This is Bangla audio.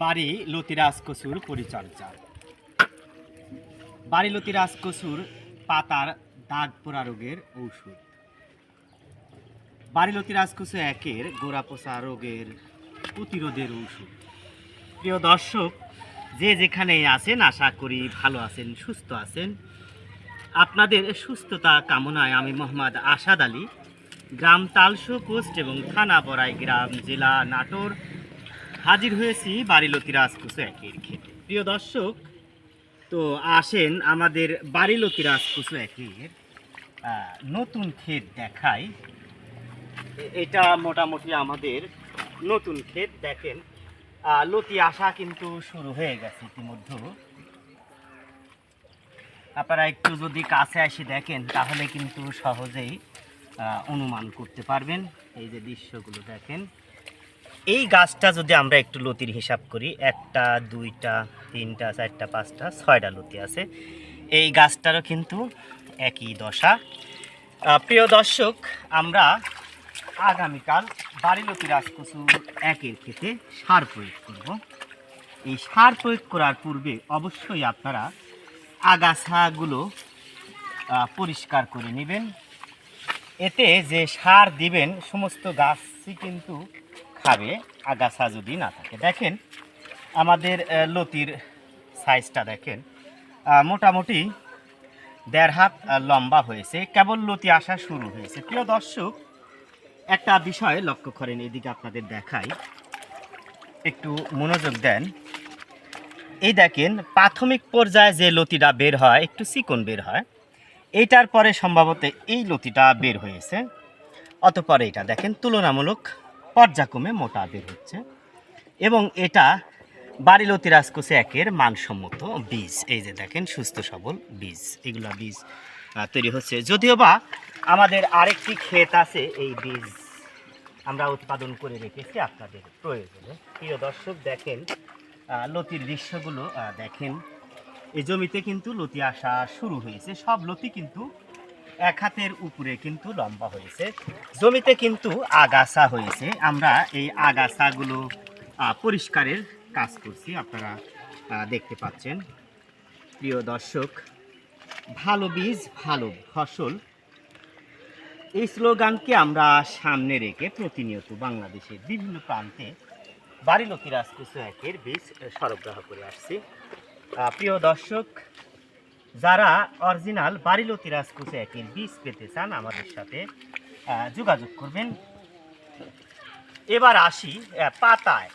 বাড়ি লতিরাজ কচুর পরিচর্যা। বাড়ি লতিরাজ কচুর পাতার দাগ পোড়া রোগের ঔষধ। বাড়ি লতিরাজ কচু একের গোড়া পচা রোগের প্রতিরোধের ঔষধ। প্রিয় দর্শক, যে যেখানে আছেন আশা করি ভালো আছেন, সুস্থ আছেন। আপনাদের সুস্থতা কামনায় আমি মোহাম্মদ আসাদ আলী, গ্রাম তালসো পোস্ট এবং থানা বড়াই গ্রাম, জেলা নাটোর, হাজির হয়েছি বাড়ি লতিরাজ কচু একের ক্ষেতে। প্রিয় দর্শক, তো আসেন আমাদের বাড়ি লতিরাজ কচু একের নতুন ক্ষেত দেখাই। এটা মোটামুটি আমাদের নতুন ক্ষেত। দেখেন লতি আসা কিন্তু শুরু হয়ে গেছে ইতিমধ্যে। আপনারা একটু যদি কাছে এসে দেখেন তাহলে কিন্তু সহজেই অনুমান করতে পারবেন। এই যে দৃশ্যগুলো দেখেন, এই গাছটা যদি আমরা একটু লতির হিসাব করি, 1টা 2টা 3টা 4টা 5টা 6টা লতি আছে। এই গাছটারও কিন্তু একই দশা। প্রিয় দর্শক, আমরা আগামীকাল বাড়ি লতিরাজ কচু একের ক্ষেতে সার প্রয়োগ করব। এই সার প্রয়োগ করার পূর্বে অবশ্যই আপনারা আগাছাগুলো পরিষ্কার করে নেবেন। এতে যে সার দিবেন সমস্ত গাছই কিন্তু খাবে, আগাছা যদি না থাকে। দেখেন আমাদের লতির সাইজটা দেখেন, মোটামুটি 1.5 হাত লম্বা হয়েছে। কেবল লতি আসা শুরু হয়েছে। প্রিয় দর্শক, একটা বিষয় লক্ষ্য করেন, এদিকে আপনাদের দেখাই, একটু মনোযোগ দেন। এই দেখেন প্রাথমিক পর্যায়ে যে লতিটা বের হয় একটু চিকন বের হয়, এইটার পরে সম্ভবত এই লতিটা বের হয়েছে। অতঃপর এটা দেখেন তুলনামূলক পর্যায়ক্রমে মোটা বের হচ্ছে, এবং এটা বাড়ি লতিরাজ কচু একের মানসম্মত বীজ। এই যে দেখেন সুস্থ সবল বীজ, এগুলা বীজ তৈরি হচ্ছে। যদিও বা আমাদের আরেকটি ক্ষেত আছে, এই বীজ আমরা উৎপাদন করে রেখেছি আপনাদের প্রয়োজনে। প্রিয় দর্শক, দেখেন লতির দৃশ্যগুলো দেখেন। এই জমিতে কিন্তু লতি আসা শুরু হয়েছে। সব লতি কিন্তু 1 হাতের উপরে কিন্তু লম্বা হয়েছে। জমিতে কিন্তু আগাছা হয়েছে। আমরা এই আগাছাগুলো পরিষ্কারের কাজ করছি, আপনারা দেখতে পাচ্ছেন। প্রিয় দর্শক, ভালো বীজ ভালো ফসল, এই স্লোগানকে আমরা সামনে রেখে প্রতিনিয়ত বাংলাদেশের বিভিন্ন প্রান্তে বাড়ি লতিরাজ কচু একের বীজ সরবরাহ করে আসছি। প্রিয় দর্শক, যারা অরিজিনাল বাড়ি লতিরাজ কচু একের বীজ পেতে চান আমাদের সাথে যোগাযোগ করবেন। এবার আসি পাতায়।